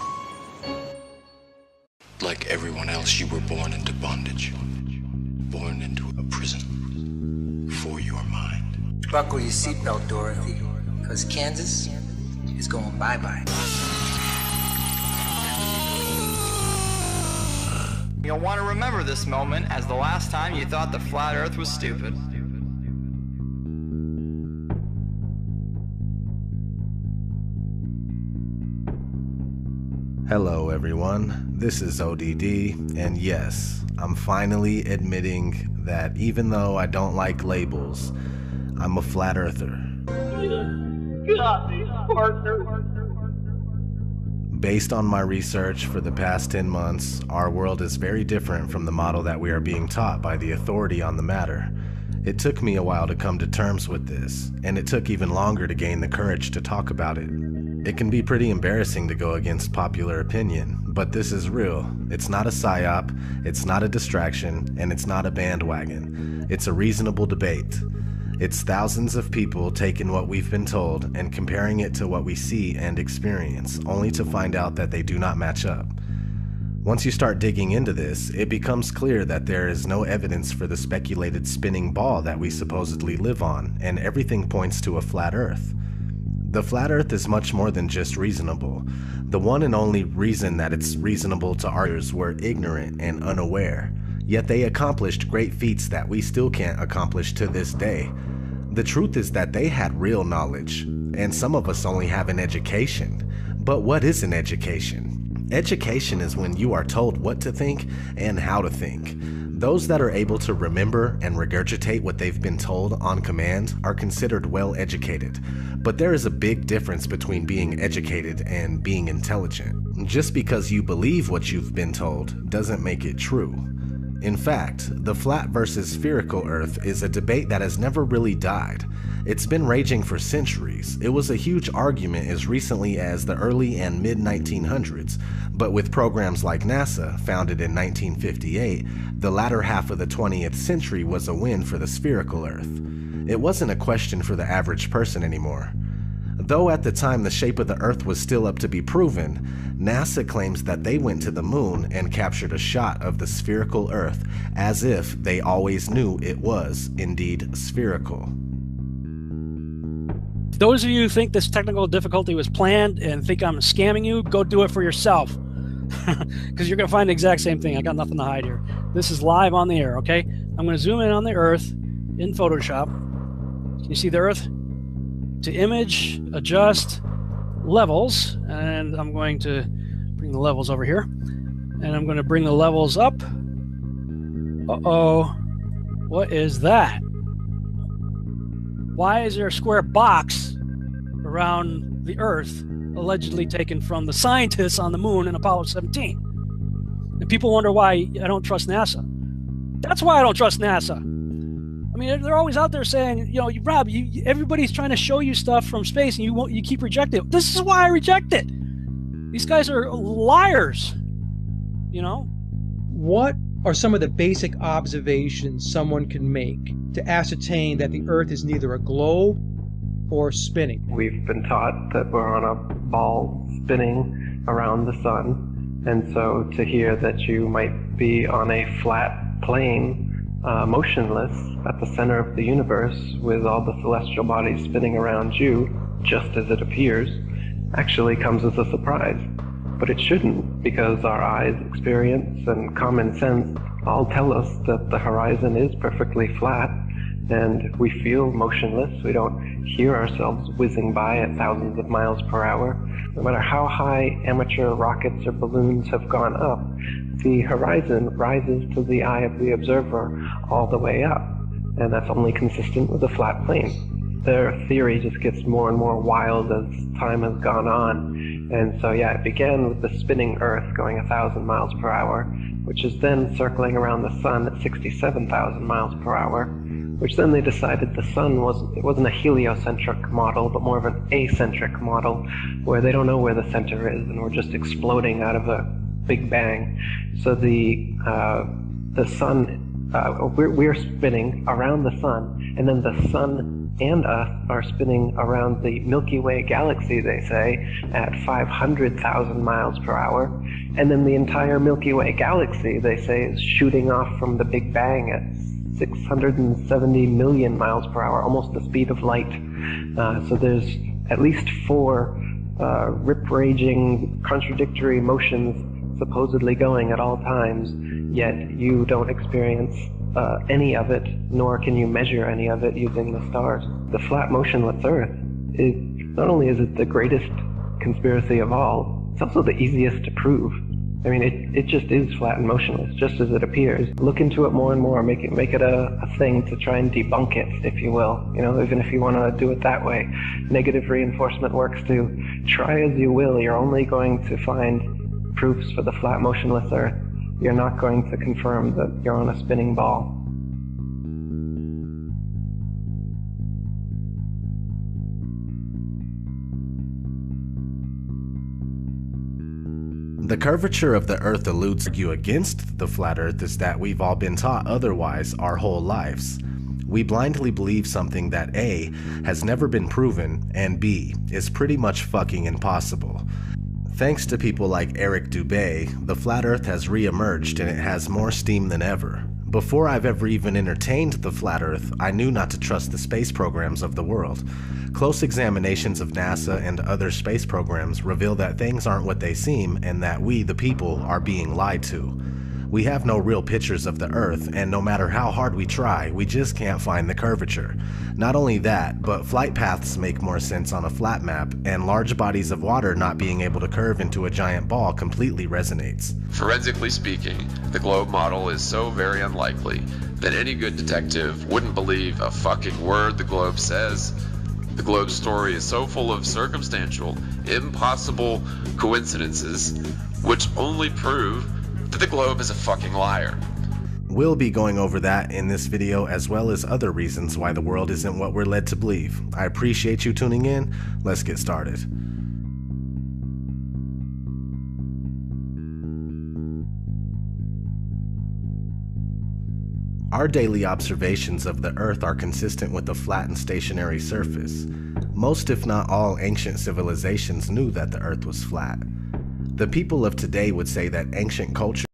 Like everyone else, you were born into bondage, born into a prison for your mind. Buckle your seatbelt, Dorothy, because Kansas is going bye-bye. You'll want to remember this moment as the last time you thought the flat earth was stupid. Hello everyone, this is ODD, and yes, I'm finally admitting that even though I don't like labels, I'm a flat earther. Based on my research for the past 10 months, our world is very different from the model that we are being taught by the authority on the matter. It took me a while to come to terms with this, and it took even longer to gain the courage to talk about it. It can be pretty embarrassing to go against popular opinion, but this is real. It's not a psyop, it's not a distraction, and it's not a bandwagon. It's a reasonable debate. It's thousands of people taking what we've been told and comparing it to what we see and experience, only to find out that they do not match up. Once you start digging into this, it becomes clear that there is no evidence for the speculated spinning ball that we supposedly live on, and everything points to a flat Earth. The flat Earth is much more than just reasonable. The one and only reason that it's reasonable to arguers were ignorant and unaware, yet they accomplished great feats that we still can't accomplish to this day. The truth is that they had real knowledge, and some of us only have an education. But what is an education? Education is when you are told what to think and how to think. Those that are able to remember and regurgitate what they've been told on command are considered well educated. But there is a big difference between being educated and being intelligent. Just because you believe what you've been told doesn't make it true. In fact, the flat versus spherical Earth is a debate that has never really died. It's been raging for centuries. It was a huge argument as recently as the early and mid-1900s, but with programs like NASA, founded in 1958, the latter half of the 20th century was a win for the spherical Earth. It wasn't a question for the average person anymore. Though at the time the shape of the Earth was still up to be proven, NASA claims that they went to the moon and captured a shot of the spherical Earth as if they always knew it was indeed spherical. Those of you who think this technical difficulty was planned and think I'm scamming you, go do it for yourself. Because you're going to find the exact same thing. I got nothing to hide here. This is live on the air, okay? I'm going to zoom in on the Earth in Photoshop. Can you see the Earth? To image, adjust, levels, and I'm going to bring the levels over here. And I'm going to bring the levels up. Uh-oh. What is that? Why is there a square box around the Earth allegedly taken from the scientists on the moon in Apollo 17? And people wonder why I don't trust NASA. That's why I don't trust NASA. I mean, they're always out there saying, you know, Rob, everybody's trying to show you stuff from space and you keep rejecting it. This is why I reject it. These guys are liars, you know? What are some of the basic observations someone can make to ascertain that the Earth is neither a globe or spinning? We've been taught that we're on a ball spinning around the sun, and so to hear that you might be on a flat plane, motionless at the center of the universe with all the celestial bodies spinning around you, just as it appears, actually comes as a surprise. But it shouldn't, because our eyes, experience, and common sense all tell us that the horizon is perfectly flat, and we feel motionless. We don't hear ourselves whizzing by at thousands of miles per hour. No matter how high amateur rockets or balloons have gone up, the horizon rises to the eye of the observer all the way up, and that's only consistent with a flat plane. Their theory just gets more and more wild as time has gone on. And so, yeah, it began with the spinning Earth going 1,000 miles per hour, which is then circling around the sun at 67,000 miles per hour, which then they decided the sun wasn't a heliocentric model, but more of an acentric model, where they don't know where the center is, and we're just exploding out of a big bang. So the sun, we're spinning around the sun, and then the sun and us are spinning around the Milky Way galaxy, they say, at 500,000 miles per hour. And then the entire Milky Way galaxy, they say, is shooting off from the Big Bang at 670 million miles per hour, almost the speed of light. So there's at least 4 rip-raging, contradictory motions supposedly going at all times, yet you don't experience any of it, nor can you measure any of it using the stars. The flat motionless Earth, not only is it the greatest conspiracy of all, it's also the easiest to prove. I mean, it just is flat and motionless, just as it appears. Look into it more and more, make it a thing to try and debunk it, if you will. You know, even if you want to do it that way. Negative reinforcement works too. try as you will, you're only going to find proofs for the flat, motionless Earth. You're not going to confirm that you're on a spinning ball. The curvature of the Earth eludes you against the flat Earth is that we've all been taught otherwise our whole lives. We blindly believe something that A, has never been proven, and B, is pretty much fucking impossible. Thanks to people like Eric Dubé, the flat Earth has re-emerged and it has more steam than ever. Before I've ever even entertained the flat Earth, I knew not to trust the space programs of the world. Close examinations of NASA and other space programs reveal that things aren't what they seem and that we, the people, are being lied to. We have no real pictures of the Earth, and no matter how hard we try, we just can't find the curvature. Not only that, but flight paths make more sense on a flat map, and large bodies of water not being able to curve into a giant ball completely resonates. Forensically speaking, the globe model is so very unlikely that any good detective wouldn't believe a fucking word the globe says. The globe's story is so full of circumstantial, impossible coincidences, which only prove that the globe is a fucking liar. We'll be going over that in this video, as well as other reasons why the world isn't what we're led to believe. I appreciate you tuning in. Let's get started. Our daily observations of the Earth are consistent with a flat and stationary surface. Most, if not all, ancient civilizations knew that the Earth was flat. The people of today would say that ancient culture